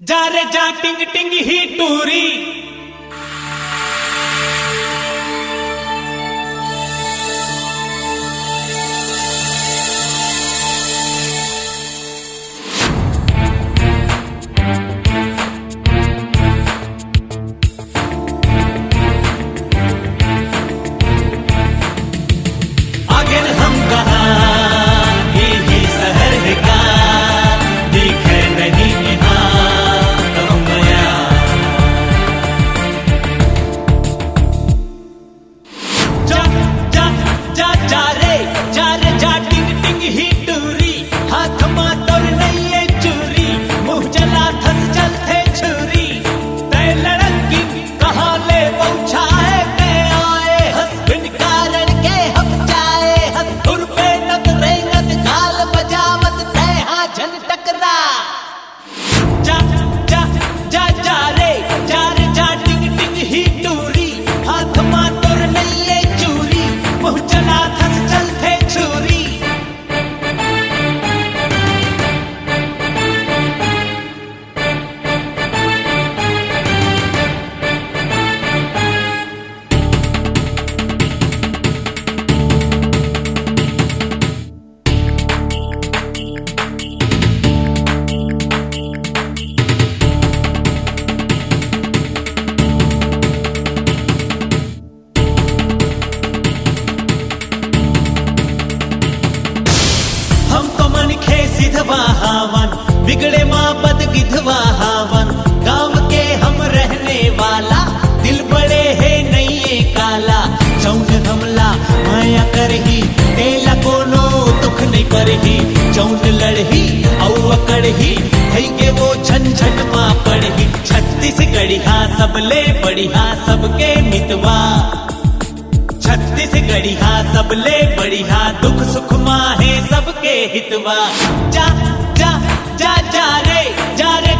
जा रे जा टिंग टिंग ही टूरी। आगे हम कहा यही शहर है का दिखे नहीं बिगड़े माँ बद गिधवा हावन। गांव के हम रहने वाला दिल बड़े है नहीं काला। चौन हमला माया करही तेला कोनो दुख नहीं परही। चौन लड़ही औ कड़ही थई के वो झंझट माँ पड़ही। छत्तीसगढ़िया सबले बढ़िया सबके मितवा। छत्तीसगढ़िया सबले बढ़िया दुख सुख माँ है सबके हितवा। जा जा जा जा रे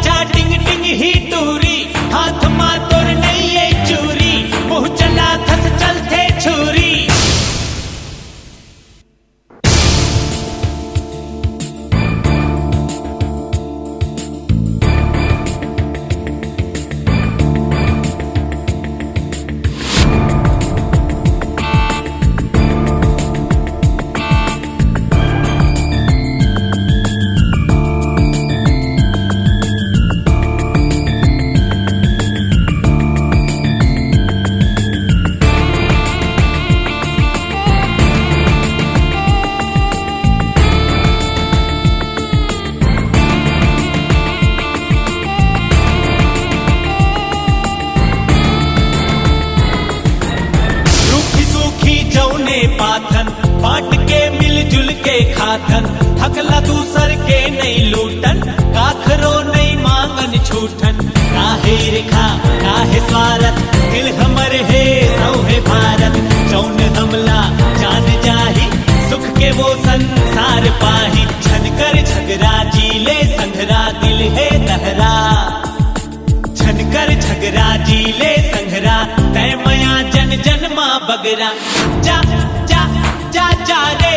जा टिंग टिंग ही टूरी। हाथ माँ तोर नहीं ये चूरी मुँह चला थस चलते छुरी। पाथन बाट के मिलजुल के खाथन। थकला दूसर के नहीं लूटन काखरो नहीं मांगन छूटन। काहे रेखा काहे स्वार्थ दिल हमर है सौ है भारत। चौन हमला जान जाही सुख के वो संसार पाही। छनकर झगड़ा जीले संघरा दिल है दहरा। छनकर झगड़ा जीले संघरा तय मया जन जन माँ बगरा। जा जा जा जा रे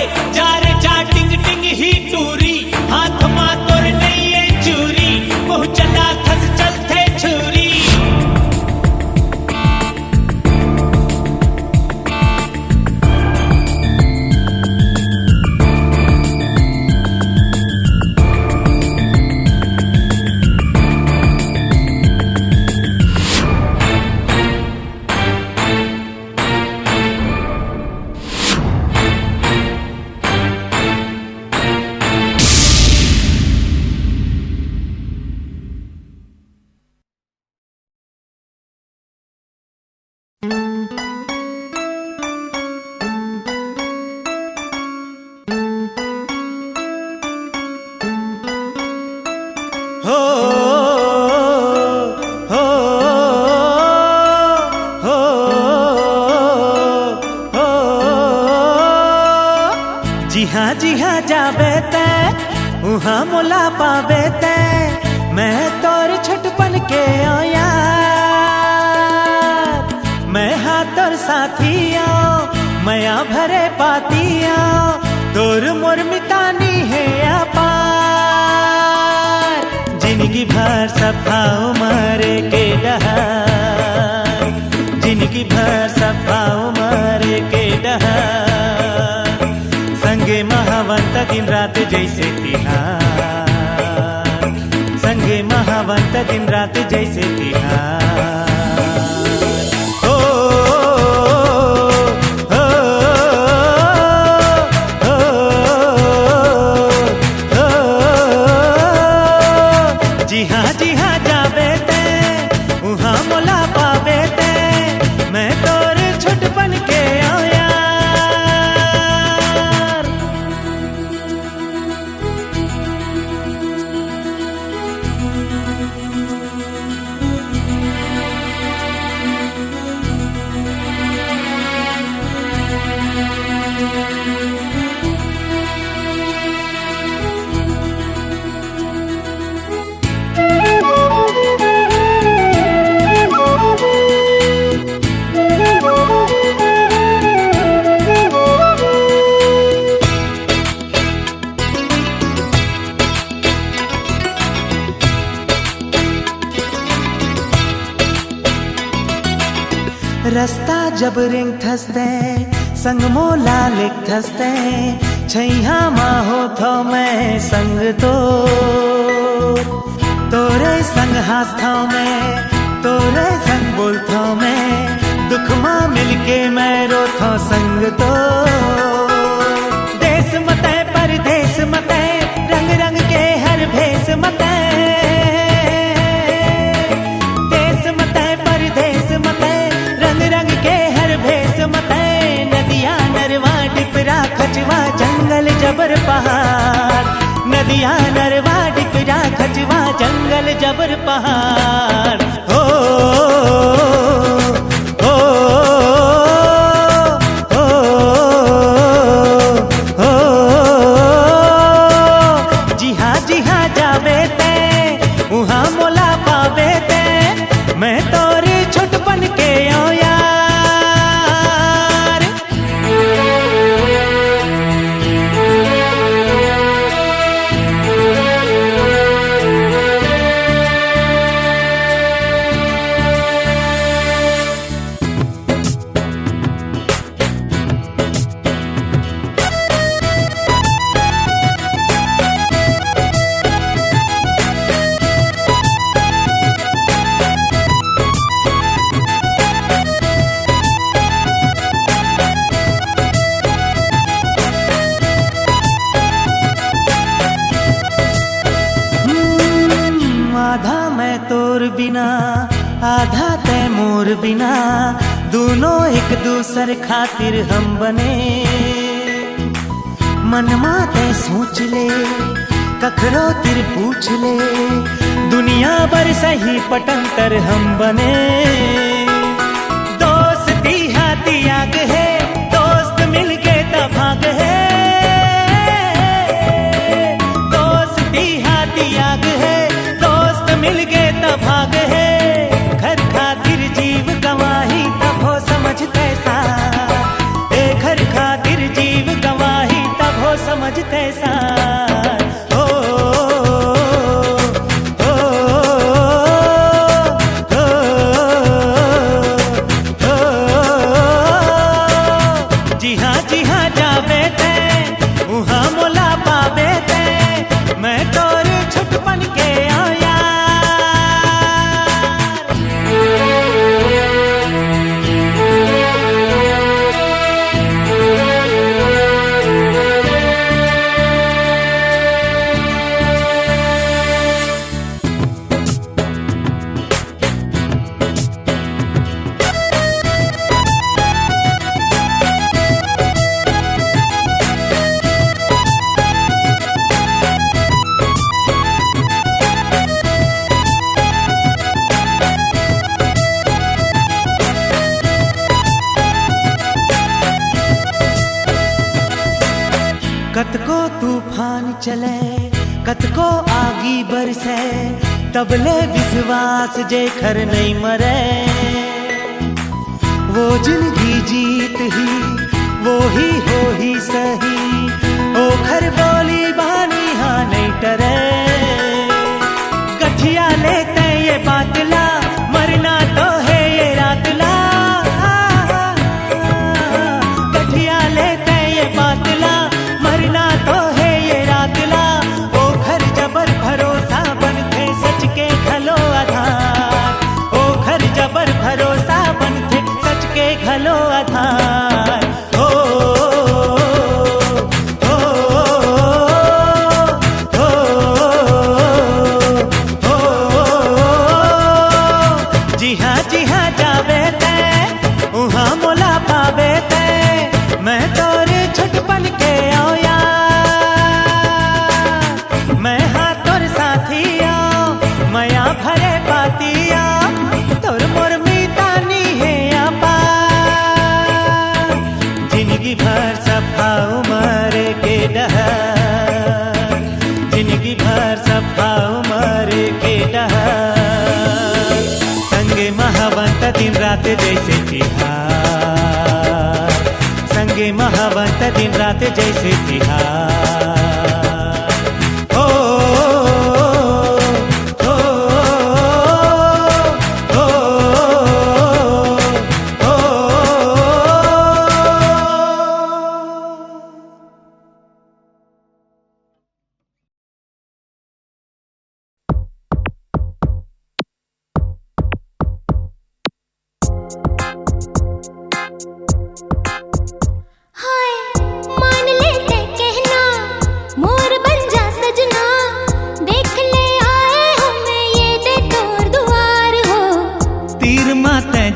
जा टिंग टिंग ही टूरी। हाथ माँ तोर नहीं ये चूरी मुँह चला थस चलते छुरी। जी हाँ जावे ते उहाँ मोला पावे ते। मैं तोर छटपन के आया मैं हाँ तोर साथी आओ मया भरे पाती आओ। तोर मोर मितानी है अपार जिंदगी भर सब जिंदगी भर सफा उमर के डहर संगे महावंत दिन रात जैसे तिहार संगे महावंत दिन रात जैसे तिहार जी हाँ जाबे ते उहाँ मोला पाबे ते मैं तोर छुटपन के आओ यार। रस्ता जब रिंग थसते संग मोला लिख थसते छैया माँ हो थो मैं संग तो तोरे संग हाथ था मैं तोरे संग बोल था मैं दुख माँ मिलके मैं रो था संग तो देश मते परदेश मते रंग रंग के हर भेष मते देश मते परदेश मते रंग के हर भेष मते नदिया नरवा डिपरा खचवा जंगल जबर पहाड़ नदिया नरवा डिपरा खचवा जंगल जबर पहाड़ हो हो हो हो जी हाँ जाबे ते उहाँ मोला पाबे ते मैं तोरी छुटपन के आओ यार। आधा मैं तोर बिना आधा ते मोर बिना दोनों एक दूसर खातिर हम बने मनमा ते सोच ले कखरो तिर पूछ ले दुनिया भर सही पटंतर हम बने दोस्ती हाथी आग है दोस्त मिल के तभाग है दोस्ती हाथी आग है मिल गए तब भाग है घर खातिर जीव गवाही तब हो समझते सा घर खातिर जीव गवाही तब हो समझते सा हो हो हो हो जी हाँ जाबे ते उहाँ मोला पाबे ते मैं तोर छुटपन के आओ यार। कतको तूफान चले कतको आगी बरसे तबले विश्वास जे खर नहीं मरे वो जिंदगी जीत ही वो ही हो ही सही ओ खर बोली बानी हाँ नहीं टरे गठिया लेते ये बात ला मरना तो है ये रात ला पातिया तोर मोर मीतानी है आपा जिंदगी भर सफा उमर के डहर जिंदगी भर सफा उमर के डहर संगे महावंत दिन रात जैसे तिहार संगे महावंत दिन रात जैसे तिहार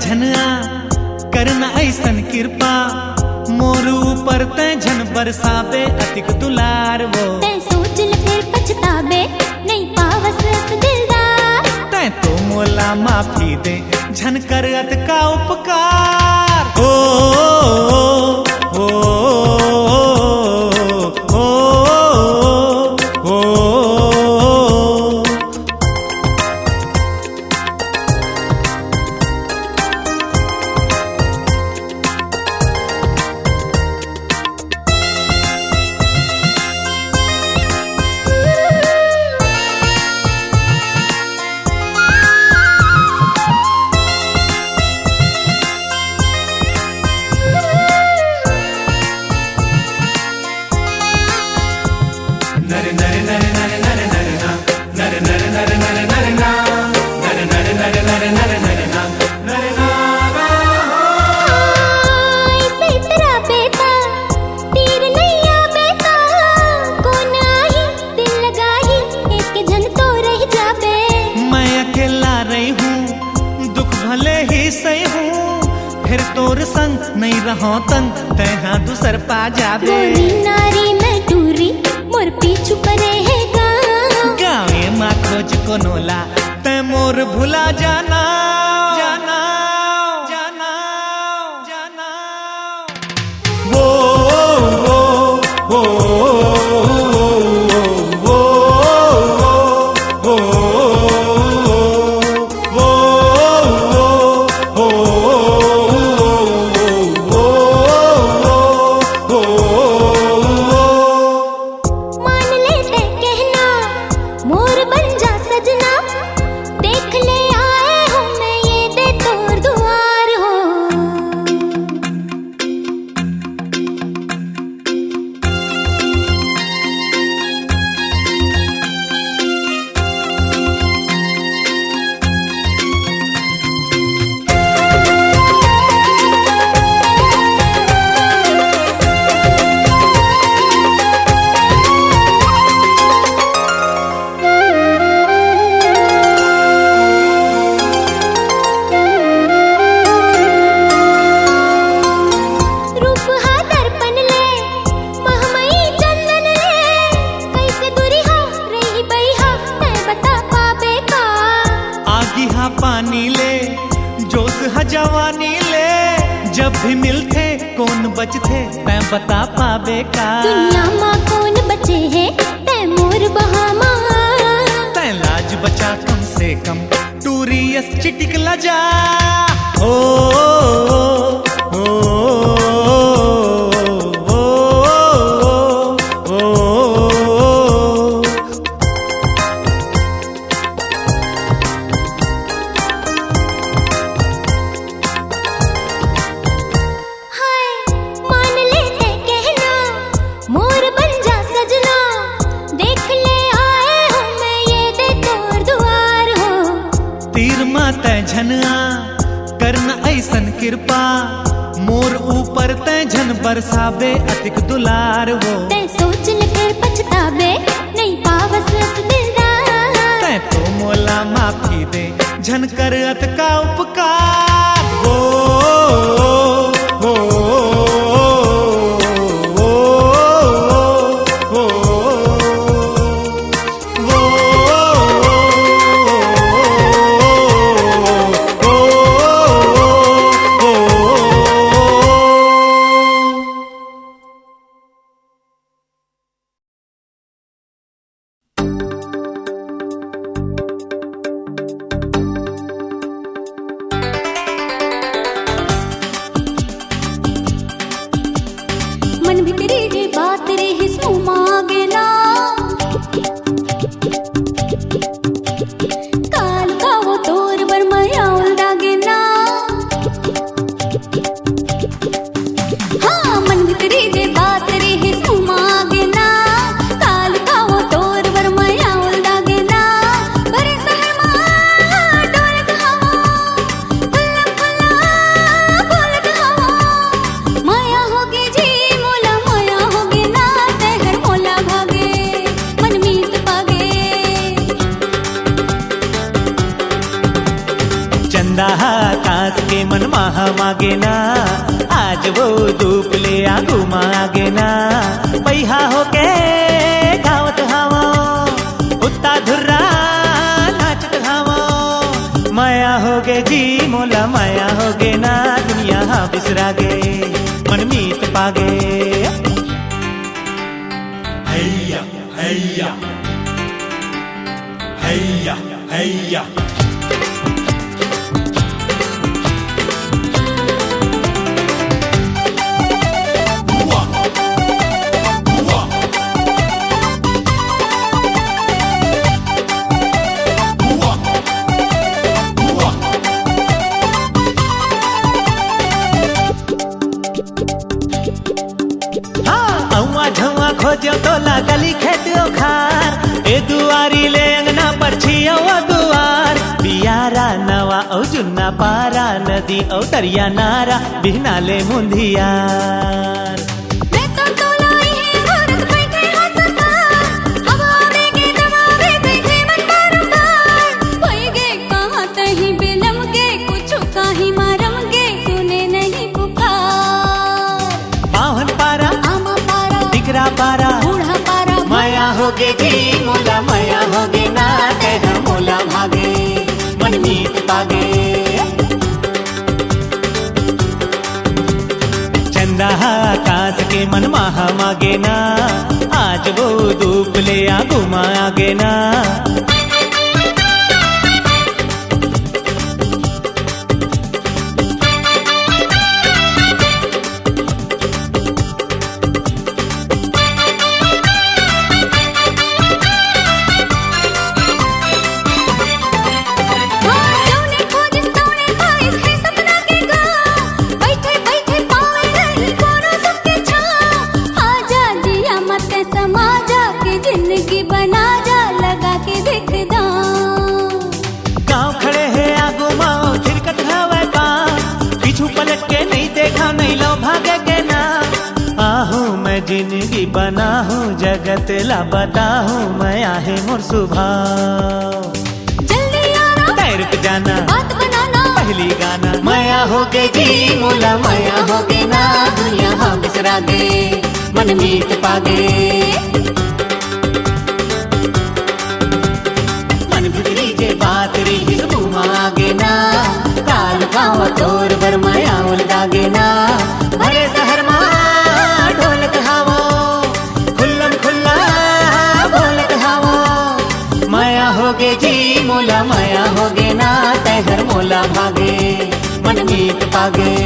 झनआ करना ऐसन कृपा मोर ऊपर ते झन बरसाबे अतिक दुलार वो तै सोच ले फिर पछताबे नहीं पावस दिलदार तै तो मोला माफी दे झन करत का उपकार ओ ओ ओ ओ फिर तोर संग नहीं रहो तंग तैहा दूसर पा जाबे गोरी नारी मैं टूरी मोर पीछू परे है गाँवे माँ खोज को नोला तै मोर भुला जाना जाना जाना जाना वो वो पानी ले जोश जवानी ले जब भी मिलते कौन बचते तै बता पाबे का दुनिया माँ कौन बचे है तै मोर बहामा तै लाज बचा कम से कम टूरियस चिटिक लजा ओ ओ झनआ करना ऐसन कृपा मोर ऊपर तै झन बरसाबे अतिक दुलार वो तै सोच ले फिर पछताबे नहीं पावस दिलदार तै तो मोला माफी दे झन करत का उपकार वो मन महा मागे ना, आज वो धूप ले आगू मागे ना। पैहा होके गावत हावो, उत्ता धुर्रा नाचत हावो। माया होगे जी मोला माया होगे ना, दुनिया हाँ बिसरागे मन मीत पागे। हैया हैया हैया हैया खोजो तोला गली खेत खार, ए दुआरी ले अंगना पर छियो दुआर। बियारा नवा औ जुन्ना पारा, नदी औ दरिया नारा, बिहना ले मुंधियार। मैं तो तोलाई है औरत बैठे हंसकार, अब आवेगे तब आवेगे थे मन बारंबार। होएगे कहाँ तहीं बिलम गे, कुछ काही मारम गे, सुने नहीं पुकार। पावन पारा आमा पारा दिगरा पारा, बूढ़ा पारा, माया होगे जी मोला माया होगे ना, तेह मोला भागे मन मीत पागे। चंदा आकाश के मन महा मागे ना, आज वो धूप ले आगू मागे ना। जिंदगी बना हूँ जगत ला बता हूँ, मैं आहे मोर स्वभाव। जल्दी आना तैरक जाना बात बनाना, पहली गाना। माया होगे जी मोला माया होगे ना, दुनिया हाँ बिसरा दे मन मीत पागे। मन भितरी जे बात रही सबू मागे ना, काल गाँव तोर बर माया उलगागे ना। भरे शहर मा ढोलक हावो, खुल्लम खुल्ला बोलत हावो। माया होगे जी मोला माया होगे ना, तैहर मोला भागे मन मीत पागे।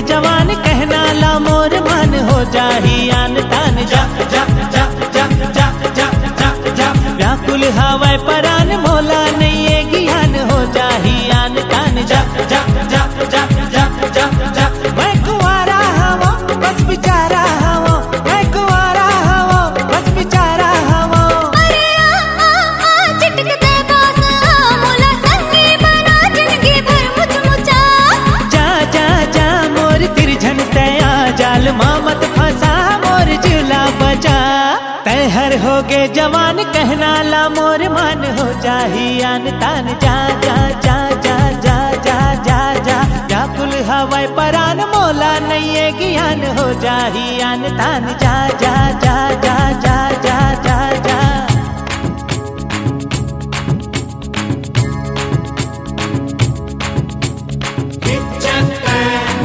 जवान कहना ला मोर मन हो जाही आन तान। जा जा जा जा जा जा जा जा व्याकुल हवाए परान मोला नहीं ये ज्ञान हो जाही आन तान। जा जा जा जा जा जा जा मैं कुंवारा हवो बस बिचारा हवो, मैं कुंवारा हवो बस बिचारा हवो। अरे आ चिटक दे बास मोला संगी बना जिंदगी भर मुचमुचा। जा जा जा मोर तिरझन तया जाल मामत फंसा मोर झूला बचा। तैहर होगे जवान कहना ला मोर मान हो जाही आन तान। जा जा जा जा जा जा जा जा व्याकुल हवाए परान मोला नहीं ये ज्ञान हो जाही आन तान। जा जा जा जा जा जा जा जा खिंचते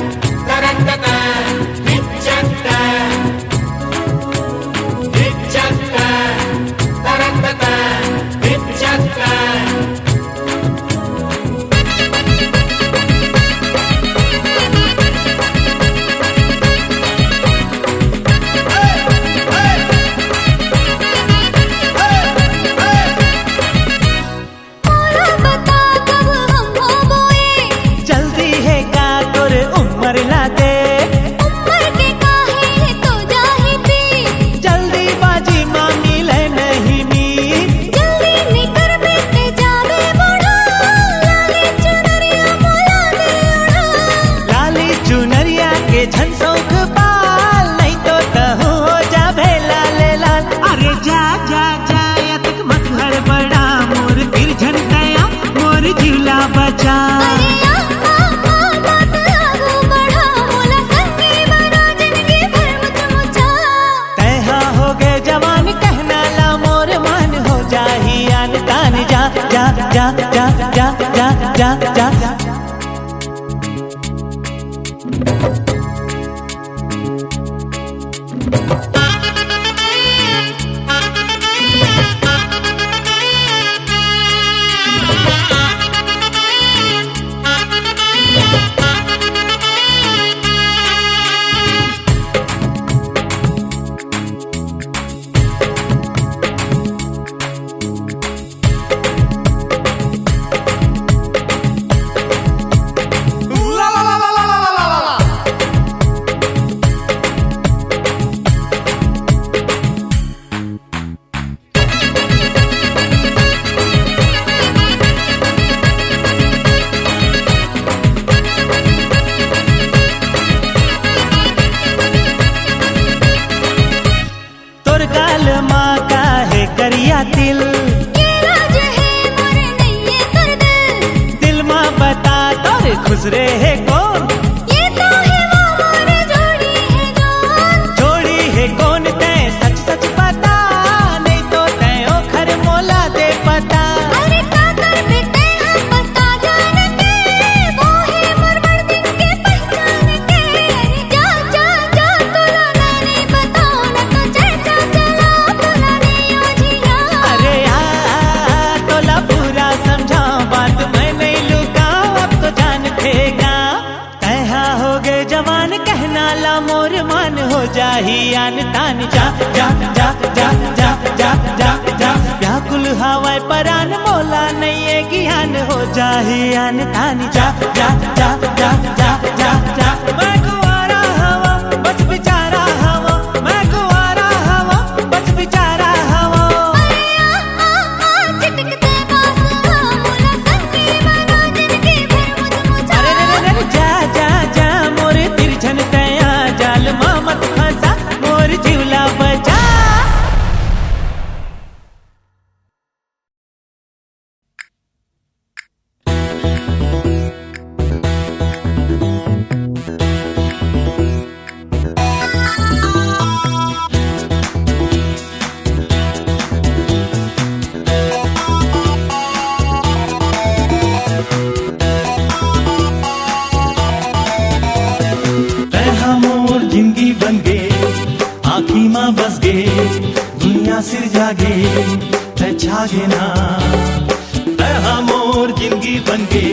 जा जा जा जा जा जा जा। दिल ये राज है मोरे नैये कर दिल माँ बता तोरे खुसरे है कौन? ये तो है वो मोरे जोड़ी है जोन। जोड़ी है कौन तय सच सच बता, नहीं तो तय ओखर मोला दे पता। अरे कातर बेटे हम बता जाने के, वो है मरमर दिन के पहचान के। अरे जा जा जा तुला नहीं बताओ न तो चर्चा चला तुला नहीं ओ जिया। अरे यार तोला पूरा समझाओ बात मैं नहीं लुकाऊं, अब तो जान फेगा। तैहा हो गए जवान कहना ला मोर मान हो जाही आन तान। जा जा जा जा जा जा जा जा व्याकुल हवाए परान मोला नहीं है ज्ञान हो जाही आन तान। जा जा जा जा जा जा जा मैं कुंवारा हवा बस बेचारा हवा, मैं कुंवारा हवा बस बेचारा हवा। चिटकते पास मोला संगी बना जिनकी फिर मुझ मुझा। अरे जा जा जा मोरे तिरछन तया जाल माँ मत फंसा मोर जीवला बचा। तैहा मोर जिंदगी बन गे आँखी माँ बस गे, दुनिया सिर जागे तै छागे ना। तैहा मोर जिंदगी बन गे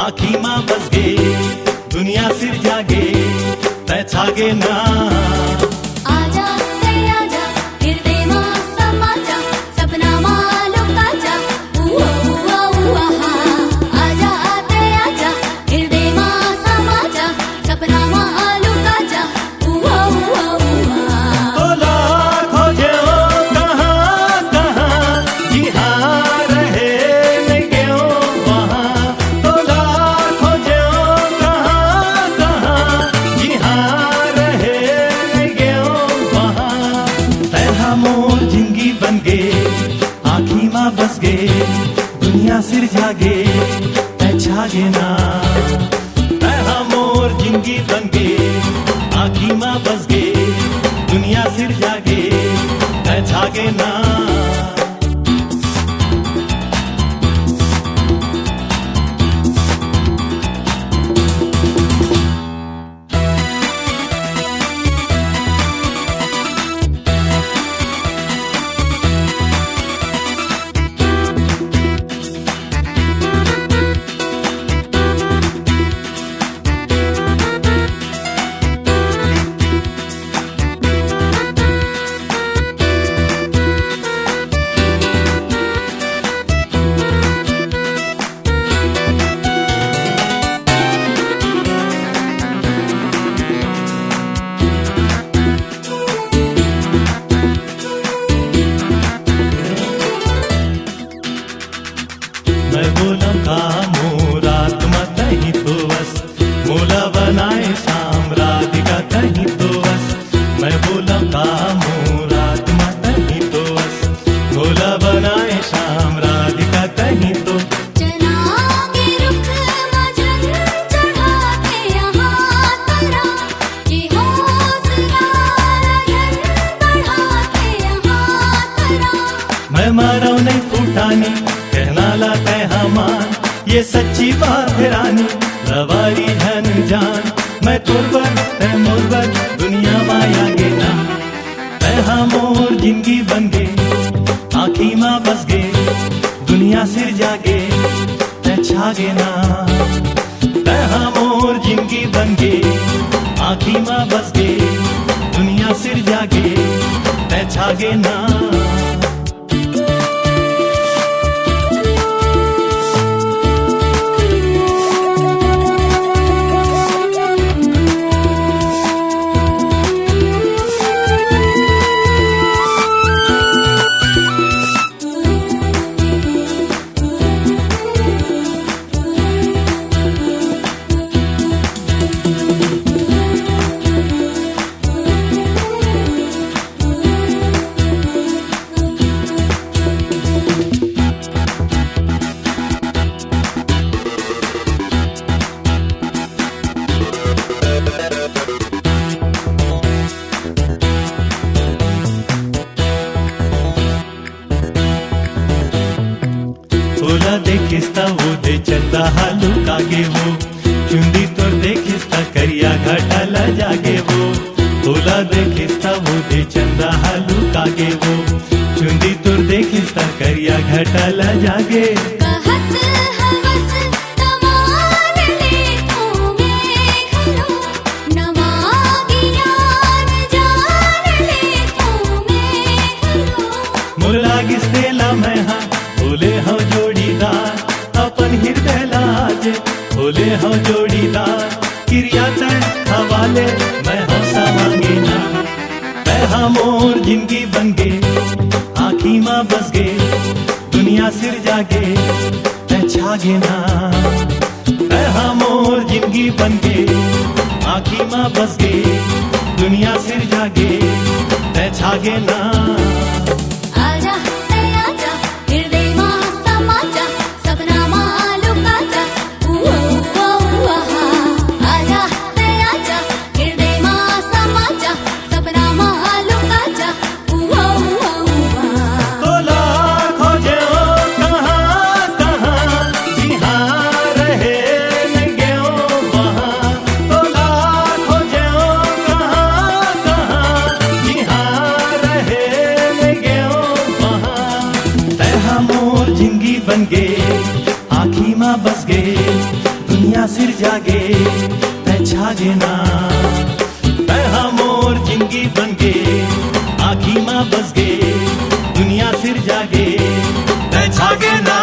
आँखी माँ बस गे, दुनिया सिर जागे तै छागे ना। आजा ते आजा हृदय मां समा जा, सपना मां लुका जा उआ उआ उआ हा। आजा ते आजा हृदय मां समा जा, सपना मां लुका जा उआ उआ उआ। तोला खोजे ओ कहाँ कहाँ, जिहाँ रहे नहीं गयो वहाँ। तोला खोजे ओ कहाँ कहाँ, जिहाँ रहे नहीं गयो वहाँ। तैहा मोर जिंदगी बन गे आँखी माँ बस गे, दुनिया सिर जागे तै छागे ना। तैहा मोर जिंदगी बन गे आँखी माँ बस गे, दुनिया सिर जागे तै छागे ना। मैं बोला का मोरा तुम कहीं तो बस, मोला बनाए शाम राधिका कहीं तो बस। मैं बोला का मोरा तुम कहीं तो बस, मोला बनाए शाम राधिका कहीं तो। जना के रुख मजन चढ़ा के यहाँ तरा, ये हौसला लगन बढ़ा के यहाँ तरा। मैं मारो नहीं फूटानी कहना ला ये सच्ची बात है रानी लवारी धन जान मैं तोरबर तै मोरबर दुनिया माया गे ना तै हाँ मोर जिंदगी बन गे आँखी माँ बस गे दुनिया सिर जागे तै छागे ना तै हाँ मोर जिंदगी बन गे आँखी माँ बस गे दुनिया सिर जागे तै छागे ना देखिस्ता वो दे चंदा हालू कागे वो चुंदी तो देखिस्ता करिया घाटा जागे वो तोला देखिस्ता वो दे चंदा हालू कागे वो चुंदी तो देखिस्ता करिया घाटा जागे मुला गिस्तेला मैं हाँ बोले हम जोड़ीदार अपन हृदय लाज बोले हम जोड़ीदार क्रिया तय हवाले मैं हम सामांगे ना मैं हाँ मोर जिंदगी बन गे आँखी माँ बस गे दुनिया सिर जागे तै छागे ना मैं हाँ मोर जिंदगी बन गे आँखी माँ बस गे दुनिया सिर जागे तै छागे ना बन गे आँखी माँ बस गे दुनिया सिर जागे तै छागे ना तै हाँ मोर जिंदगी बन गे आँखी माँ बस गे दुनिया सिर जागे तै छागे ना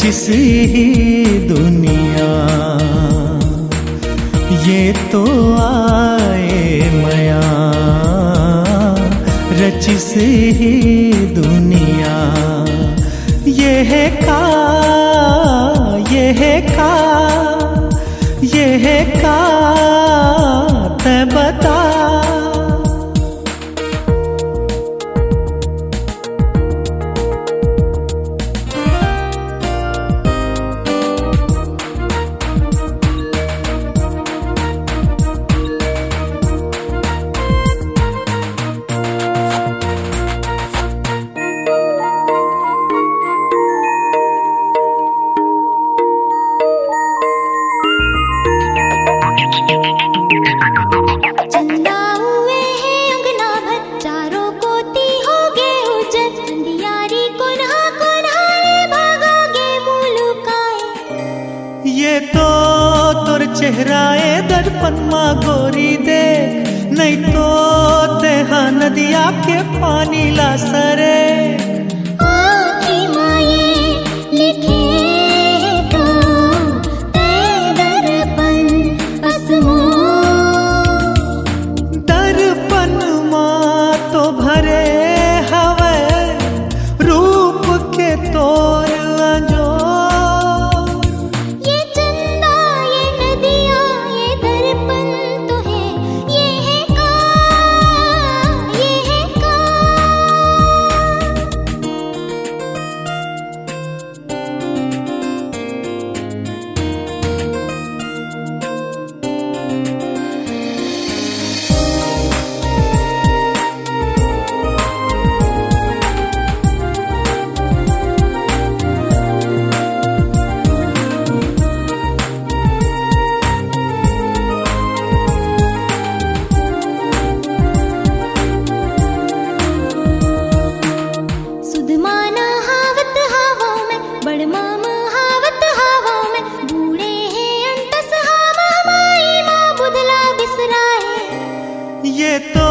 जिस ही दुनिया ये तो आए मया रचिस ही दुनिया ये है का ये है का ये है का तै बता चेहराए दर्पण माँ गोरी देख, नहीं तो तेहा नदिया के पानी ला सरे। आँखें माये लिखे तो ते दर्पण असमो, दर्पण माँ तो भरे हवे रूप के तोर अंजो। ये चंदा ये नदियाँ ये दर्पण तो है, ये है का, ये है का। सुध माना हावत हावों में, बड़ मामा हावत हावों में, बूढ़े हैं अंतस हामा माई माँ बुधला बिसराए। ये तो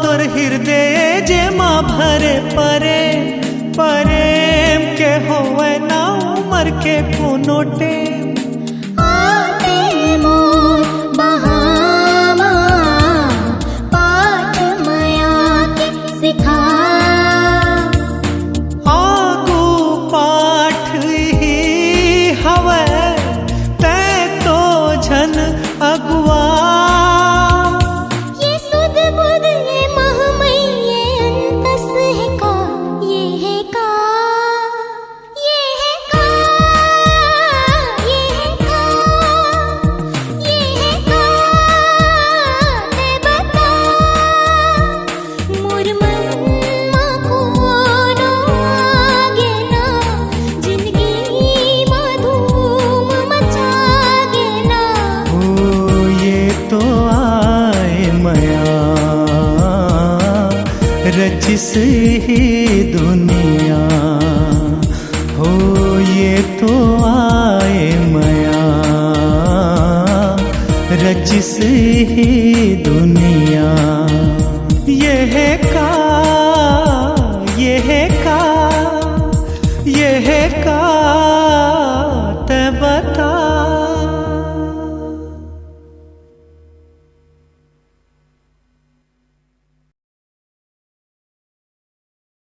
तोर हृदय जे माँ भरे परे, प्रेम के होवे ना उमर के कोनो टेम। आते मोर बहामा पाठ माया के सिखा, आगू पाठ ही हवे तै तो झन अगुआ। ये सुध बुध ये महमई ये अंतस है का, ये है का, ये है का, ये है का, ये है का। ते बता मोर मन मा कोनो आगे ना, जिंदगी मा धूम मचागे ना। ओ ये तो आए मया रचिस ही दुनिया। हो ये तो आए मया रचिस ही दुनिया। ये है का